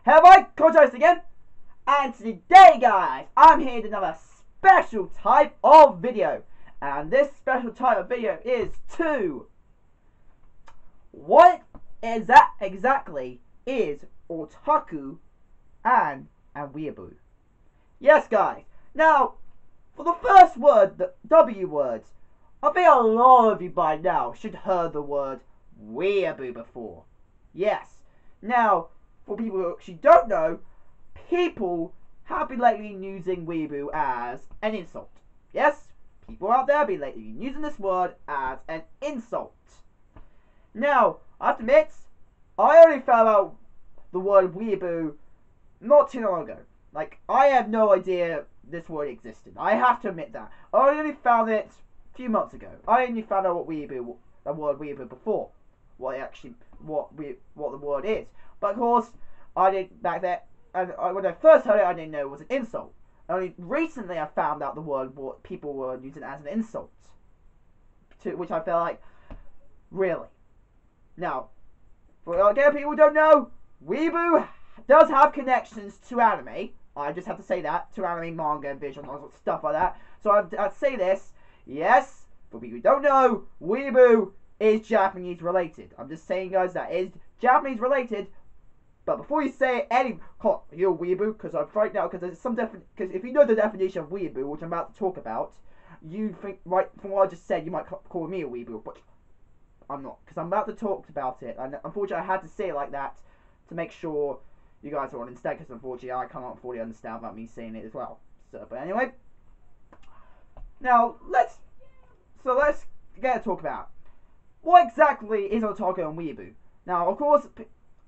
Have I contest again? And today, guys, I'm here with another special type of video. And this special type of video is what is that exactly is Otaku and Weaboo? Yes, guys. Now, for the first word, the W words, I think a lot of you by now should have heard the word Weaboo before. Yes. Now, for people who actually don't know, people have been lately using Weaboo as an insult. Yes, people out there have been lately using this word as an insult. Now, I have to admit, I only found out the word Weaboo not too long ago. Like, I had no idea this word existed. I have to admit that. I only found it a few months ago. I only found out the word Weaboo before. What the word is. But of course, I did back then, and when I first heard it, I didn't know it was an insult. Only recently I found out the word what people were using as an insult. To which I felt like, really? Now, for again, people who don't know, Weaboo does have connections to anime. I just have to say that, to anime, manga, and visual novels, stuff like that. So I'd say this, yes, for people who don't know, Weaboo is Japanese related. I'm just saying, guys, that is Japanese related. But before you say you're Weaboo, because I'm right now, because there's some because if you know the definition of Weaboo, which I'm about to talk about, you think, right, from what I just said, you might call me a Weaboo, but I'm not, because I'm about to talk about it, and unfortunately I had to say it like that to make sure you guys are on instead, because unfortunately I cannot fully understand about me saying it as well. So, but anyway, now let's get to talk about what exactly is Otaku and Weaboo. Now, of course,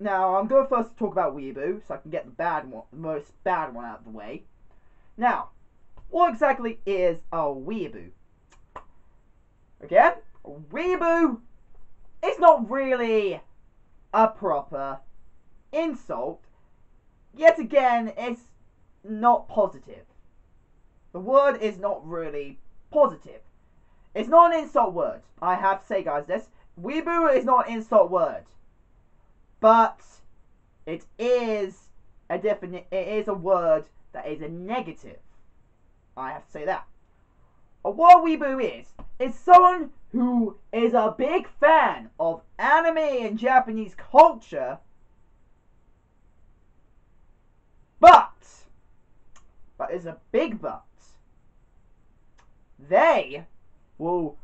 I'm going to first talk about Weaboo, so I can get the most bad one out of the way. Now, what exactly is a Weaboo? Again, a Weaboo is not really a proper insult. Yet again, it's not positive. The word is not really positive. It's not an insult word. I have to say, guys, this. Weaboo is not an insult word. But it is a word that is a negative. I have to say that. What Weaboo is someone who is a big fan of anime and Japanese culture, but is a big but. They will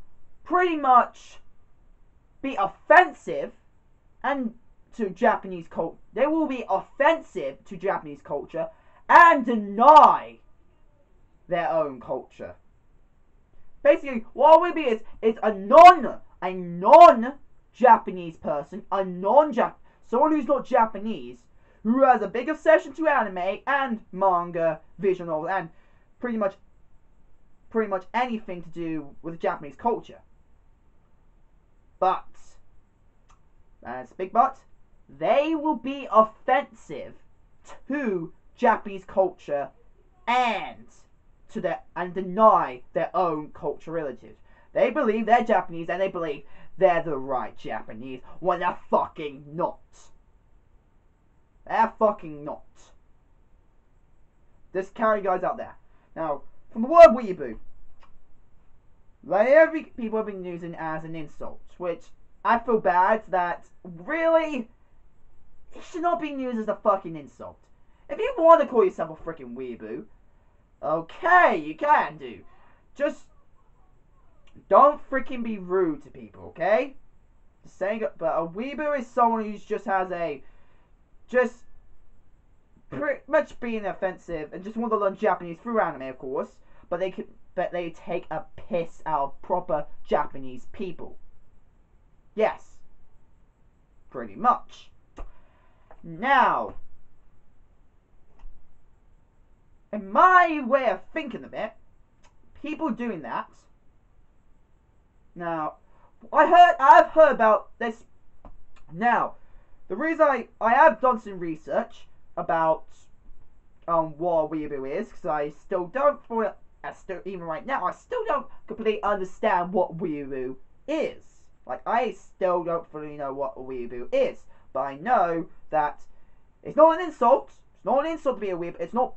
pretty much be offensive to Japanese culture. They will be offensive to Japanese culture and deny their own culture. Basically, what a Weaboo is a non-Japanese person, someone who's not Japanese, who has a big obsession to anime and manga, visual novels, and pretty much anything to do with Japanese culture. But, that's a big but, they will be offensive to Japanese culture and deny their own culture relatives. They believe they're Japanese and they believe they're the right Japanese when they're fucking not. They're fucking not. Just carry guys out there. Now, from the word Weaboo, like people have been using as an insult, which I feel bad that really it should not be used as a fucking insult. If you want to call yourself a freaking Weaboo, okay, you can do. Just don't freaking be rude to people, okay? Just saying it, but a Weaboo is someone who just pretty much being offensive and just want to learn Japanese through anime, of course, but they take a piss out of proper Japanese people. Yes, pretty much. Now, in my way of thinking of it, people doing that. Now, I've heard about this. Now, the reason I have done some research about what a Weaboo is, because I still don't even right now, I still don't completely understand what Weaboo is. Like, I still don't fully know what a Weaboo is, but I know that It's not an insult. It's not an insult to be a weeaboo. It's not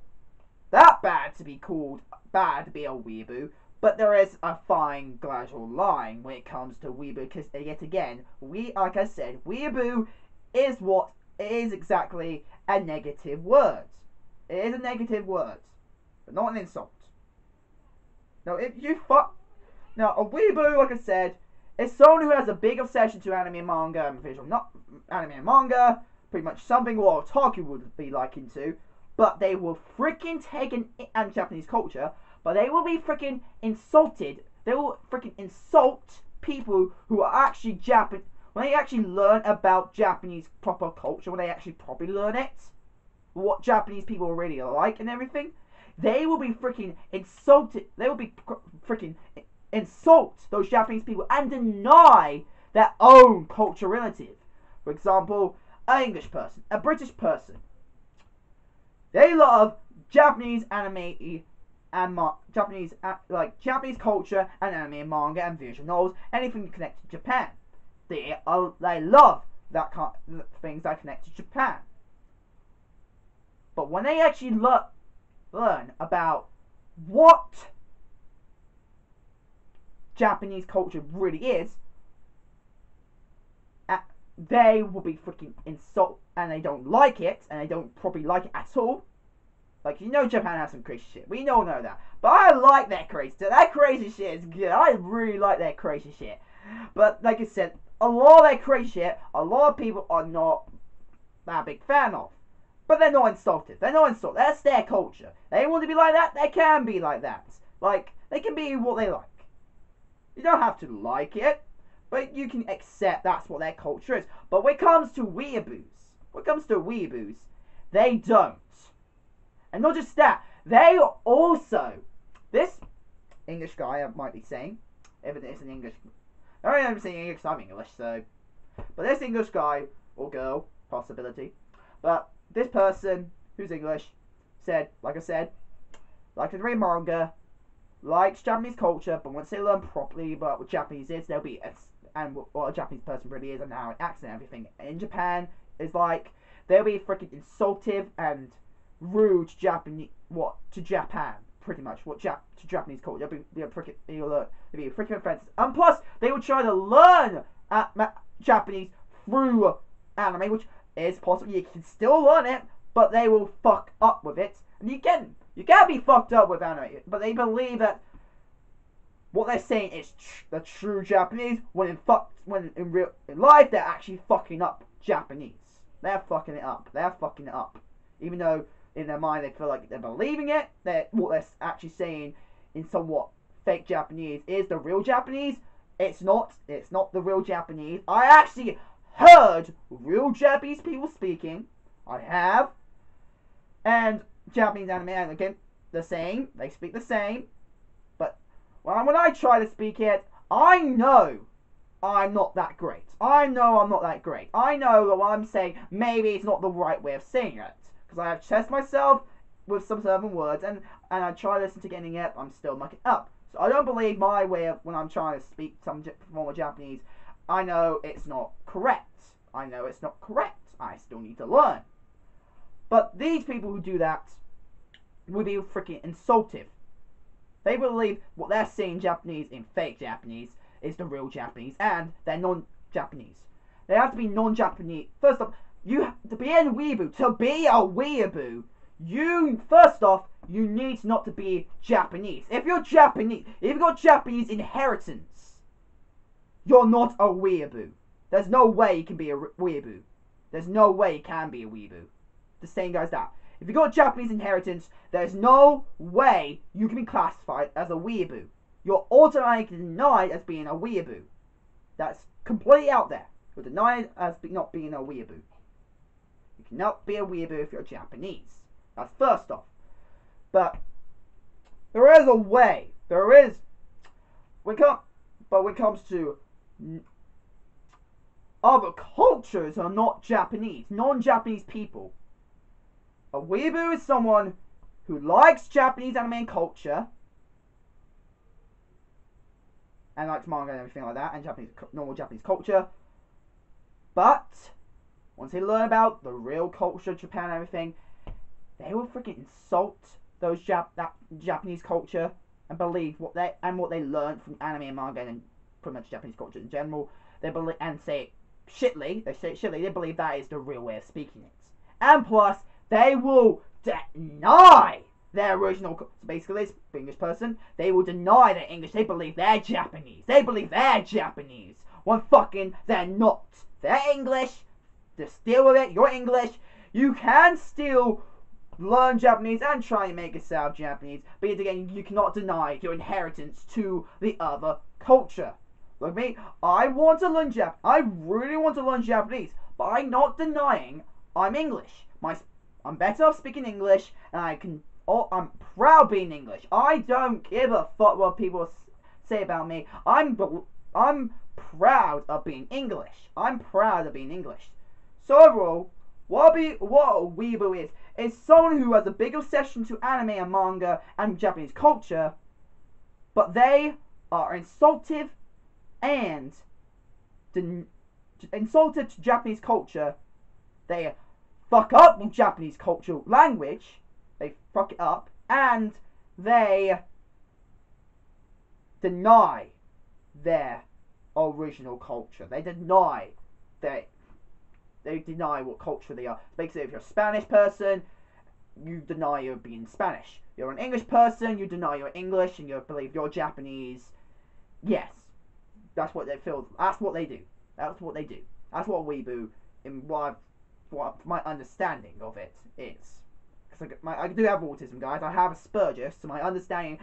that bad to be called bad to be a weeaboo. But there is a fine gradual line when it comes to weeaboo, because yet again, like I said, weeaboo is what it is exactly a negative word. It is a negative word, but not an insult. Now, if you now a weeaboo, like I said, is someone who has a big obsession to anime and manga and visual, not anime and manga, pretty much something what Otaku would be likened to, but they will freaking take and Japanese culture. But they will be freaking insulted. They will freaking insult people who are actually Japanese. When they actually learn about Japanese proper culture, when they actually properly learn it, what Japanese people really like and everything, they will be freaking insulted. They will be freaking insult those Japanese people and deny their own culture relative. For example, an English person, a British person. They love Japanese anime and Japanese culture and anime and manga and visual novels, anything connected to Japan. They love that kind of things that connect to Japan. But when they actually learn about what Japanese culture really is, they will be freaking insulted, and they don't like it, and they don't probably like it at all. Like, you know, Japan has some crazy shit. We all know that. But I like that crazy shit. That crazy shit is good. I really like that crazy shit. But, like I said, a lot of that crazy shit, a lot of people are not that big fan of. But they're not insulted. They're not insulted. That's their culture. They want to be like that, they can be like that. Like, they can be what they like. You don't have to like it, but you can accept that's what their culture is. But when it comes to weeaboos, they don't. And not just that, they also, this English guy, I might be saying, if it is an English, I don't know if I'm saying English, I'm English, so, but this English guy, or girl, possibility, but this person, who's English, said, like I said, likes to read manga, likes Japanese culture, but once they learn properly about what Japanese is, they'll be, and what a Japanese person really is, and how it acts and everything, in Japan, is like, they'll be freaking insultive and rude to Japan, pretty much, to Japanese culture. They'll be freaking offensive. And plus, they will try to learn Japanese through anime, which is possible. You can still learn it, but they will fuck up with it. And you can be fucked up with anime, but they believe that what they're saying is the true Japanese, when in real life, they're actually fucking up Japanese. They're fucking it up. Even though in their mind they feel like they're believing it, that what they're actually saying in somewhat fake Japanese is the real Japanese. It's not the real Japanese. I actually heard real Japanese people speaking. I have. And Japanese anime, and again, the same. They speak the same. But when I try to speak it, I know I'm not that great. I know I'm not that great. I know that what I'm saying, maybe it's not the right way of saying it. Because I have tested myself with some certain words, and I try to listen to getting it, I'm still mucking up. So I don't believe my way of, when I'm trying to speak some form of Japanese, I know it's not correct. I still need to learn. But these people who do that would be freaking insultive. They believe what they're saying Japanese in fake Japanese is the real Japanese, and they're non-Japanese. They have to be non-Japanese. First off, to be a weeaboo, you need not to be Japanese. If you're Japanese, if you've got Japanese inheritance, you're not a weeaboo. There's no way you can be a weeaboo. There's no way you can be a weeaboo. The saying goes that. If you've got Japanese inheritance, there's no way you can be classified as a weeaboo. You're automatically denied as being a weeaboo. That's completely out there. You're denied as not being a weeaboo. You cannot be a weeaboo if you're Japanese. That's first off. But there is a way. But when it comes to other cultures are not Japanese, non-Japanese people. A weeaboo is someone who likes Japanese anime and culture, and likes manga and everything like that, and normal Japanese culture, but once they learn about the real culture of Japan and everything, they will freaking insult those that Japanese culture and believe what they learned from anime and manga and pretty much Japanese culture in general. They believe and say it shittly. They say it shittly. They believe that is the real way of speaking it. And plus, they will deny their original. So basically, this English person, they will deny their English. They believe they're Japanese. They believe they're Japanese. When fucking they're not. They're English. Just deal with it. You're English. You can still learn Japanese and try and make it sound Japanese, but yet again, you cannot deny your inheritance to the other culture. Like me, I want to learn I really want to learn Japanese, but I'm not denying I'm English. I'm better off speaking English, and I'm proud being English. I don't give a fuck what people say about me. I'm proud of being English. I'm proud of being English. So overall, what a weeaboo is someone who has a big obsession to anime and manga and Japanese culture, but they are insultive and insulted to Japanese culture. They fuck up with Japanese cultural language. They fuck it up, and they deny their original culture. They deny what culture they are. Basically, if you're a Spanish person, you deny you're being Spanish. You're an English person, you deny you're English, and you believe you're Japanese. Yes, that's what they feel. That's what they do. That's what they do. That's what weeaboo, in what my understanding of it is. Because I do have autism, guys. I have Asperger's, so my understanding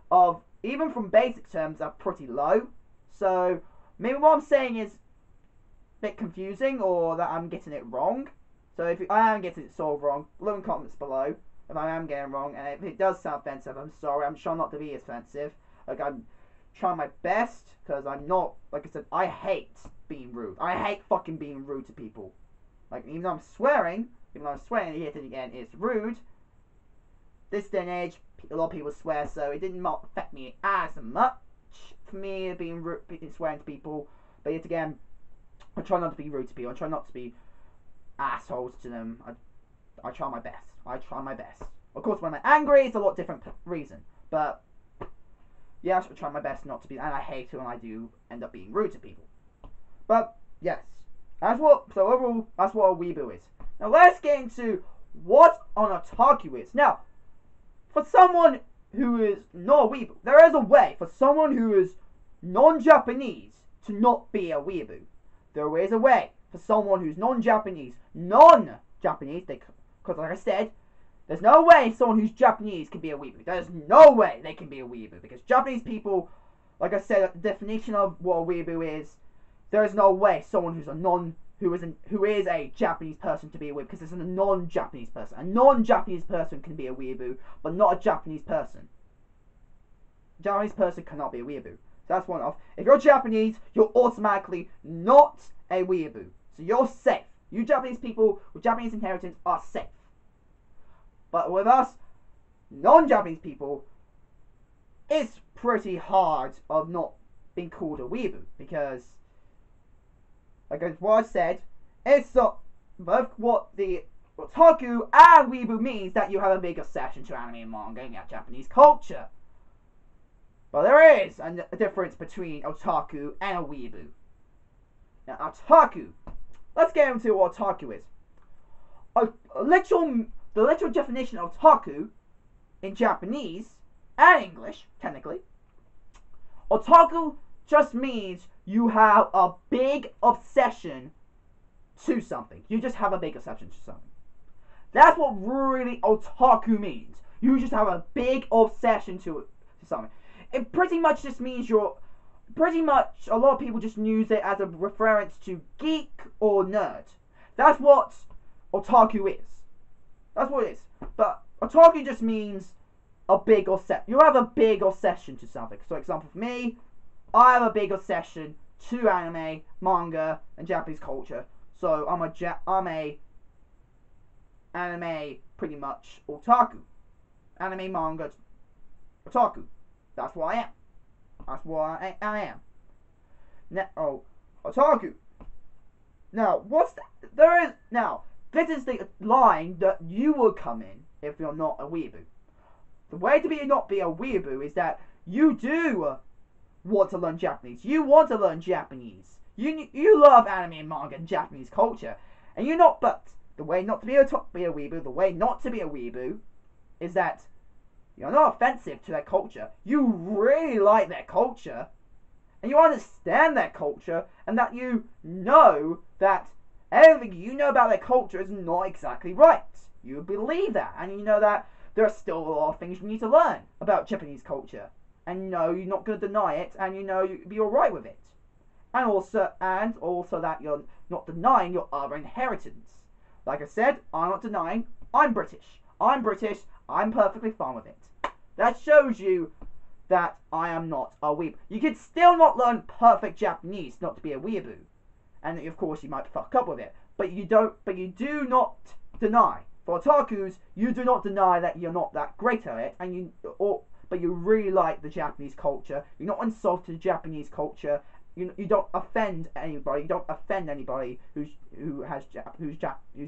of, even from basic terms, are pretty low. So maybe what I'm saying is bit confusing, or that I'm getting it wrong. So if I am getting it sort of wrong, leave in comments below if I am getting it wrong, and if it does sound offensive, I'm sorry. I'm trying not to be offensive. Like, I'm trying my best, because I'm not, like I said, I hate being rude. I hate fucking being rude to people. Like, even though I'm swearing, yet again, it's rude. This day and age, a lot of people swear, so it didn't affect me as much for me being rude, swearing to people. But yet again, I try not to be rude to people. I try not to be assholes to them. I try my best. I try my best. Of course, when I'm angry, it's a lot different reason. But yeah, I try my best not to be. And I hate it when I do end up being rude to people. But yes, so overall, that's what a weeaboo is. Now let's get into what an otaku is. Now, for someone who is not a weeaboo, there is a way for someone who is non-Japanese to not be a weeaboo. There is a way for someone who's non-Japanese, because like I said, there's no way someone who's Japanese can be a weeaboo. There's no way they can be a weeaboo, because Japanese people, like I said, the definition of what a weeaboo is, there is no way someone who is a Japanese person to be a weeaboo, because it's a non-Japanese person. A non-Japanese person can be a weeaboo, but not a Japanese person. A Japanese person cannot be a weeaboo. That's one off. If you're Japanese, you're automatically not a weeaboo. So you're safe. You Japanese people with Japanese inheritance are safe. But with us, non-Japanese people, it's pretty hard of not being called a weeaboo. Because, like what I said, it's not both what the otaku and weeaboo means that you have a big obsession to anime and manga and Japanese culture. But there is a difference between otaku and a weeaboo. Now, otaku. Let's get into what otaku is. The literal definition of otaku in Japanese and English, technically. Otaku just means you have a big obsession to something. You just have a big obsession to something. That's what really otaku means. You just have a big obsession to something. It pretty much just means a lot of people just use it as a reference to geek or nerd. That's what otaku is. That's what it is. But otaku just means a big obsession. You have a big obsession to something. So, example for me, I have a big obsession to anime, manga, and Japanese culture. So I'm a anime pretty much otaku. Anime, manga, otaku. That's what I am. That's what I am. Otaku. Now, there is now. This is the line that you would come in if you're not a weeaboo. The way to not be a weeaboo is that you do want to learn Japanese. You want to learn Japanese. You love anime and manga and Japanese culture, and you're not. But the way not to be a weeaboo, the way not to be a weeaboo, is that you're not offensive to their culture. You really like their culture, and you understand their culture, and that you know that everything you know about their culture is not exactly right. You believe that, and you know that there are still a lot of things you need to learn about Japanese culture, and you know you're not going to deny it, and you know you'll be alright with it. And also that you're not denying your other inheritance. Like I said, I'm not denying I'm British. I'm British. I'm perfectly fine with it. That shows you that I am not a weeb. You can still not learn perfect Japanese not to be a weeaboo, and of course you might fuck up with it. But you do not deny. For otakus, you do not deny that you're not that great at it, but you really like the Japanese culture. You're not insulted to Japanese culture. You don't offend anybody. You don't offend anybody who's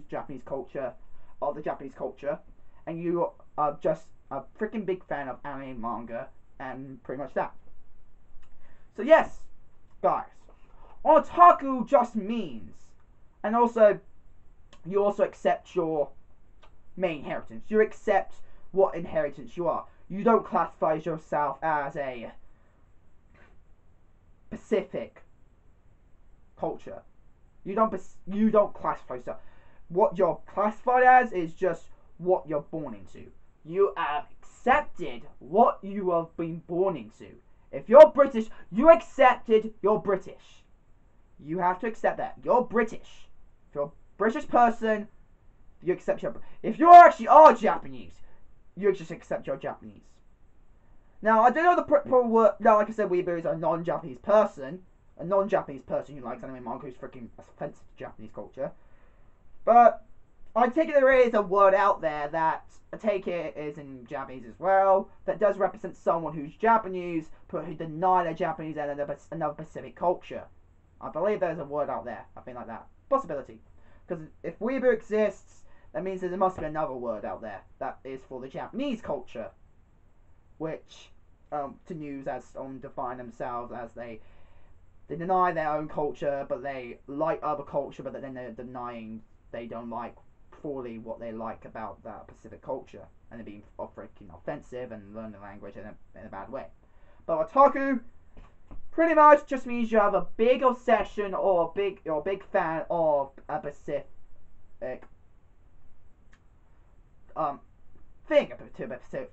Japanese culture or the Japanese culture, and you are just a freaking big fan of anime and manga, and pretty much that. So yes, guys, otaku just means, and also you also accept your main inheritance. You accept what inheritance you are. You don't classify yourself as a specific culture. You don't classify yourself. What you're classified as is just what you're born into. You have accepted what you have been born into. If you're British, you accepted you're British. You have to accept that. You're British. If you're a British person, you accept your... If you actually are Japanese, you just accept you're Japanese. Now, I don't know the proper word... Now, like I said, Weaboo is a non-Japanese person. A non-Japanese person who likes anime manga who's freaking offensive to Japanese culture. But I take it there is a word out there that... I take it is in Japanese as well, that does represent someone who's Japanese, but who deny they're Japanese and another Pacific culture. I believe there's a word out there, I think like that. Possibility. Because if Weaboo exists, that means there must be another word out there that is for the Japanese culture, which to use as define themselves as they deny their own culture, but they like other culture, but then they're denying they don't like fully what they like about that Pacific culture, and they're being freaking offensive and learn the language in a bad way. But otaku pretty much just means you have a big obsession or a big fan of a specific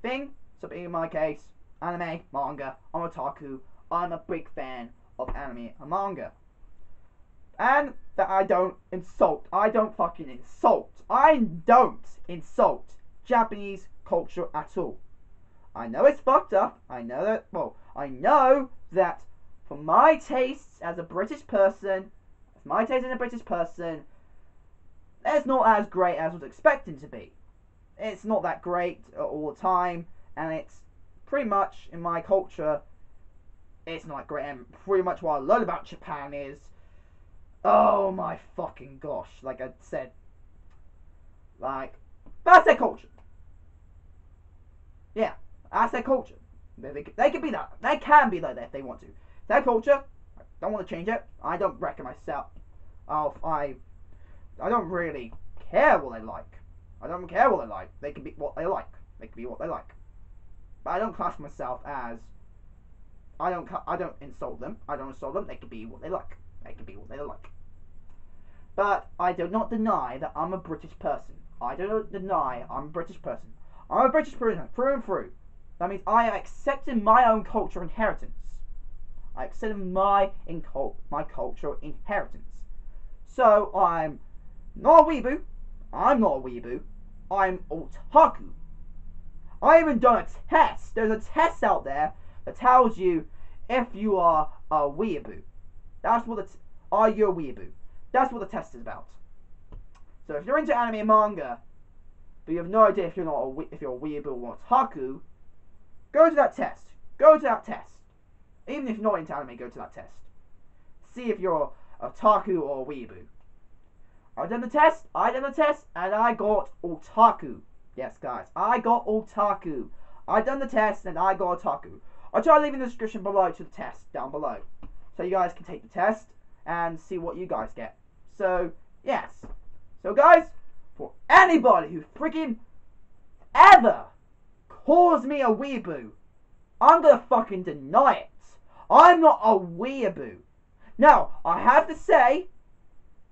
thing. So in my case, anime, manga, I'm otaku. I'm a big fan of anime and manga. And that I don't insult. I don't fucking insult. I don't insult Japanese culture at all. I know it's fucked up. I know that, well, I know that for my tastes as a British person, it's not as great as I was expecting to be. It's not that great all the time, and it's pretty much, in my culture, it's not great, and pretty much what I learned about Japan is, oh my fucking gosh, like I said, like, that's their culture. Yeah, that's their culture. They can be that. They can be like that if they want to. Their culture, I don't want to change it. I don't reckon myself. I don't really care what they like. I don't care what they like. They can be what they like. They can be what they like. But I don't class myself as... I don't insult them. I don't insult them. They can be what they like. They can be what they like. But I do not deny that I'm a British person. I do not deny I'm a British person. I'm a British person through and through. That means I am accepting my own cultural inheritance. I accept my cultural inheritance. So I'm not a weeboo. I'm not a weeboo. I'm otaku. I even done a test. There's a test out there that tells you if you are a weeboo. That's what are you a weeboo? That's what the test is about. So if you're into anime and manga, but you have no idea if you're a weeboo or otaku, go to that test. Go to that test. Even if you're not into anime, go to that test. See if you're a otaku or a weeboo. I done the test, and I got Otaku. Yes, guys, I got Otaku. I done the test, and I got Otaku. I'll try leaving the description below to the test down below, so you guys can take the test and see what you guys get. So, yes. So, guys, for anybody who freaking ever calls me a weeaboo, I'm gonna fucking deny it. I'm not a weeaboo. Now, I have to say,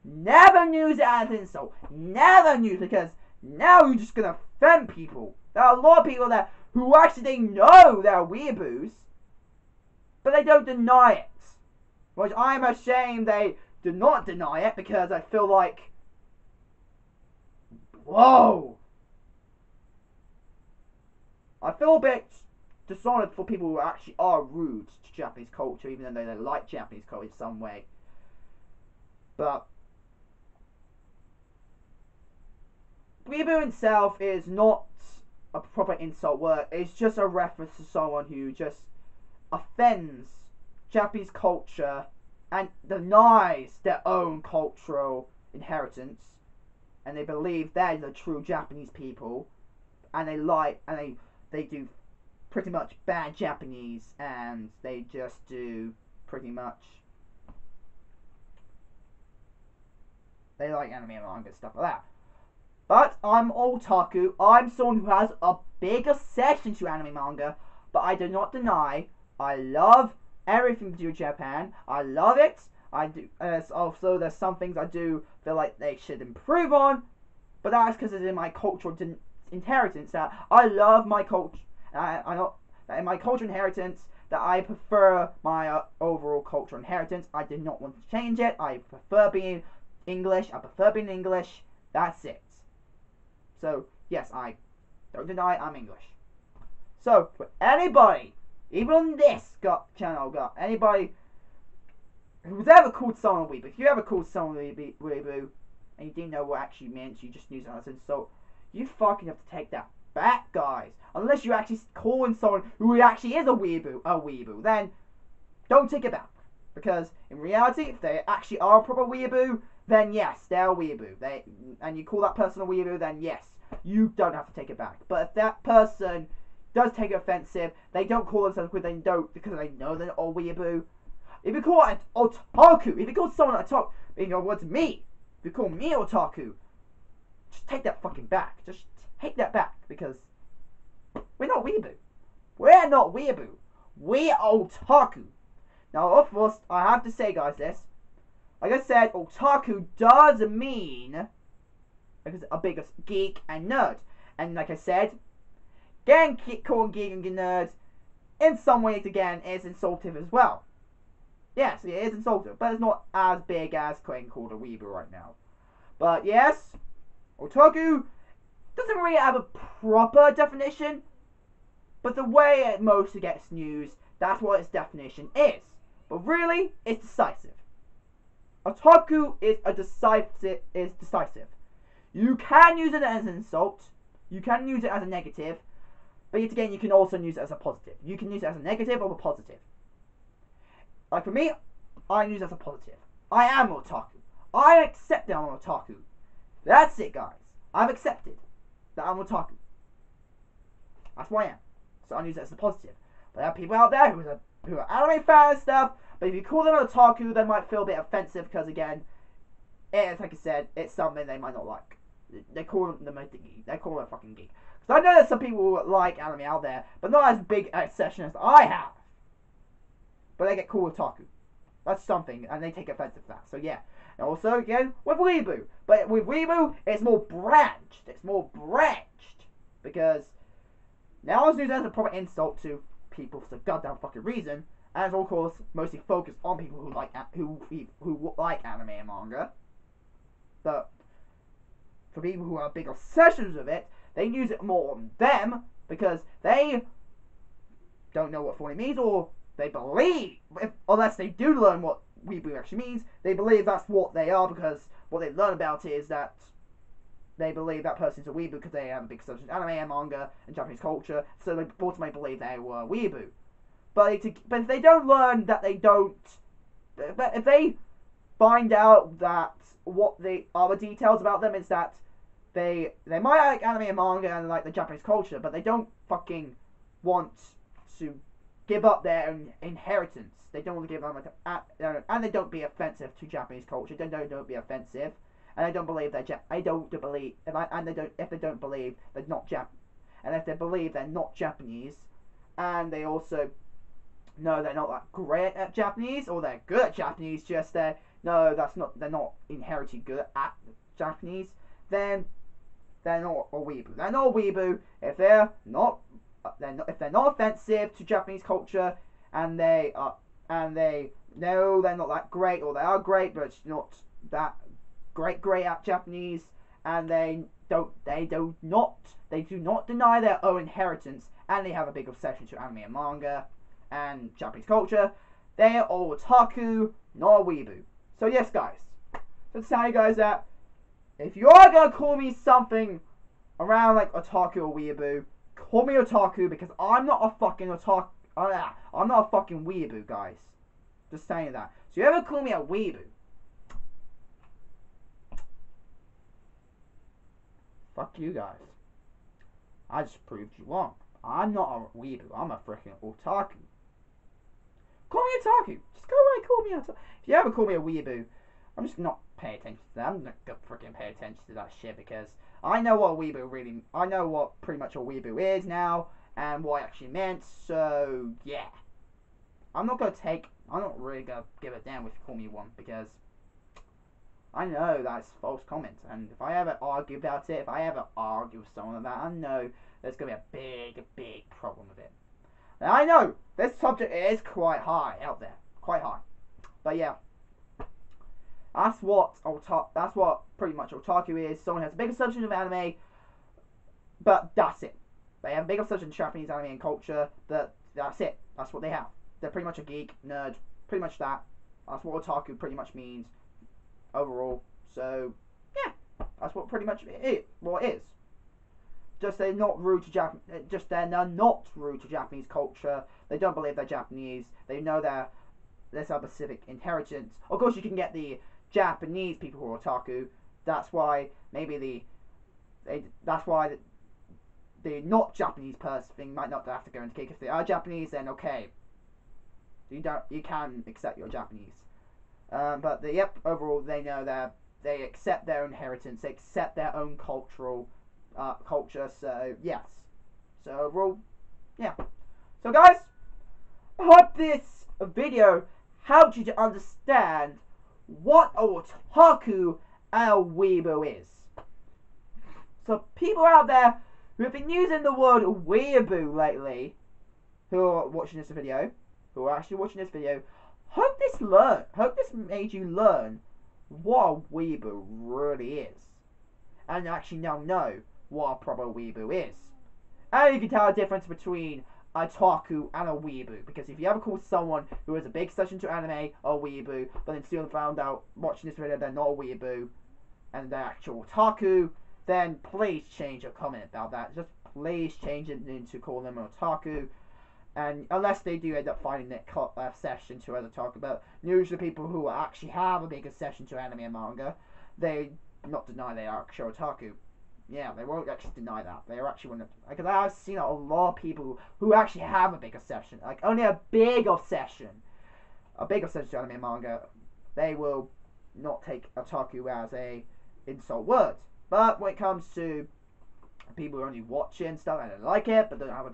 never use it as an insult. Never use it, because now you're just gonna offend people. There are a lot of people there who actually they know they're weeaboos, but they don't deny it. Which I'm ashamed they do not deny it, because I feel like, whoa. I feel a bit dishonored for people who actually are rude to Japanese culture, even though they like Japanese culture in some way. But weeaboo itself is not a proper insult word. It's just a reference to someone who just offends Japanese culture and denies their own cultural inheritance, and they believe they're the true Japanese people, and they do pretty much bad Japanese, and they just do pretty much, they like anime and manga and stuff like that. But I'm otaku. I'm someone who has a bigger section to anime manga, but I do not deny I love everything to do with Japan. I love it. I do. Also, there's some things I do feel like they should improve on, but that's because it's in my cultural inheritance that I love my culture. I know that in my cultural inheritance that I prefer my overall cultural inheritance. I do not want to change it. I prefer being English. That's it. So, yes, I don't deny I'm English. So, for anybody, even on this channel, anybody who's ever called someone a weeboo, if you ever called someone a weeboo, and you didn't know what it actually meant, you just knew it as an insult, you fucking have to take that back, guys. Unless you're actually calling someone who actually is a weeboo, then don't take it back. Because, in reality, if they actually are a proper weeboo, then yes, they're a weeaboo. And you call that person a weeaboo, then yes, you don't have to take it back. But if that person does take it offensive, they don't call themselves because they know they're not a weeaboo. If you call it otaku, if you call someone otaku, in your words, me, if you call me otaku, just take that fucking back. Just take that back, because we're not weeaboo. We're not weeaboo. We're otaku. Now, of course, I have to say, guys, this. Like I said, otaku does mean a bigger geek and nerd. And like I said, calling geek and nerd in some ways, again, is insultive as well. Yes, it is insultive, but it's not as big as getting called a weeaboo right now. But yes, otaku doesn't really have a proper definition, but the way it mostly gets used, that's what its definition is. But really, it's decisive. Otaku is decisive. You can use it as an insult. You can use it as a negative. But yet again, you can also use it as a positive. You can use it as a negative or a positive. Like for me, I use it as a positive. I am otaku. I accept that I'm an otaku. That's it, guys. I've accepted that I'm otaku. That's who I am. So I use it as a positive. But there are people out there who are anime fans and stuff, but if you call them an otaku, they might feel a bit offensive because, again, it's like I said, it's something they might not like. They call them a geek. They call them a fucking geek. Because I know there's some people who like anime out there, but not as big a session as I have. But they get called otaku. That's something, and they take offense to that. So yeah. And also, again, with Weaboo. But with Weaboo, it's more branched. Because now it's used as a proper insult to people for some goddamn fucking reason. And of course, mostly focused on people who like anime and manga. But for people who are big obsessions with it, they use it more on them because they don't know what funny means, or they believe, unless they do learn what weeboo actually means, they believe that's what they are, because what they learn about it is that they believe that person's a weeboo because they have a big obsession with anime and manga and Japanese culture, so they ultimately believe they were a weeboo. But if they don't learn that they don't, but if they find out that what the other details about them is that they might like anime and manga and like the Japanese culture, but they don't fucking want to give up their inheritance. They don't want to give up, and they don't be offensive to Japanese culture. They don't be offensive, and they don't believe they're if they don't believe they're not and if they believe they're not Japanese, and they also know they're not that great at Japanese, or they're good at Japanese, just they're not inherently good at Japanese, then they're not a weeboo. They're not a weeboo if they're not offensive to Japanese culture, and they know they're not that great, or they are great but it's not that great at Japanese, and they do not deny their own inheritance, and they have a big obsession to anime and manga and Japanese culture. They are all otaku, not a weeboo. So yes, guys, so to tell you guys that if you are gonna call me something around like otaku or weeboo, call me otaku, because I'm not a fucking otaku. I'm not a fucking weeboo, guys. Just saying that. So you ever call me a weeboo? Fuck you guys. I just proved you wrong. I'm not a weeboo. I'm a freaking otaku. Call me otaku. Just go right, call me otaku. If you ever call me a weeboo, I'm just not paying attention to that. I'm not gonna freaking pay attention to that shit, because I know what a weeboo really. I know what pretty much a weeboo is now, and what it actually meant. So yeah, I'm not really gonna give a damn if you call me one, because I know that's false comments, and if I ever argue about it, if I ever argue with someone about it, I know there's gonna be a big problem with it. Now I know this subject is quite high out there, quite high, but yeah, that's what pretty much otaku is. Someone has a big assumption of anime, but that's it. They have a big assumption of Japanese anime and culture. That's it. That's what they have. They're pretty much a geek, nerd, pretty much that. That's what otaku pretty much means overall. So yeah, that's what pretty much it is. Just they're not rude to they're not rude to Japanese culture. They don't believe they're Japanese. They know there's a specific inheritance. Of course, you can get the Japanese people who are otaku. That's why maybe the not Japanese person thing might not have to go into cake. If they are Japanese, then okay, you can accept you're Japanese. But overall they know they accept their inheritance, they accept their own cultural culture. So yes, so overall, yeah. So guys, I hope this video helped you to understand what a otaku and a weeboo is. So people out there who have been using the word weaboo lately, who are watching this video, hope this made you learn what a weeboo really is, and actually now know what a proper weeboo is. And you can tell the difference between a otaku and a weeboo, because if you ever call someone who has a big obsession to anime a weeboo, but then still found out watching this video they're not a weeboo and they're actual otaku, then please change your comment about that. Just please change it into call them an otaku. And unless they do end up finding their obsession to other otaku, but usually people who actually have a big obsession to anime and manga, they not deny they are actual otaku. Yeah, they won't actually deny that. They are actually one of, because I've seen a lot of people who actually have a big obsession, like only a big obsession to anime and manga. They will not take otaku as a insult word. But when it comes to people who only watch it and stuff and they like it, but they don't have a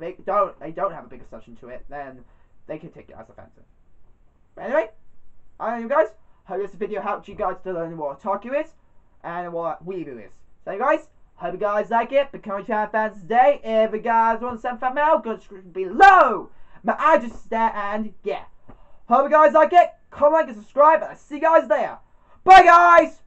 big obsession to it, then they can take it as offensive. But anyway, I know you guys. Hope this video helped you guys to learn what otaku is and what weeboo is. So guys, hope you guys like it. Become a channel fans today. If you guys want to send fan mail, go to the description below. My address is there, and yeah. Hope you guys like it. Comment, like, and subscribe, and I'll see you guys there. Bye guys!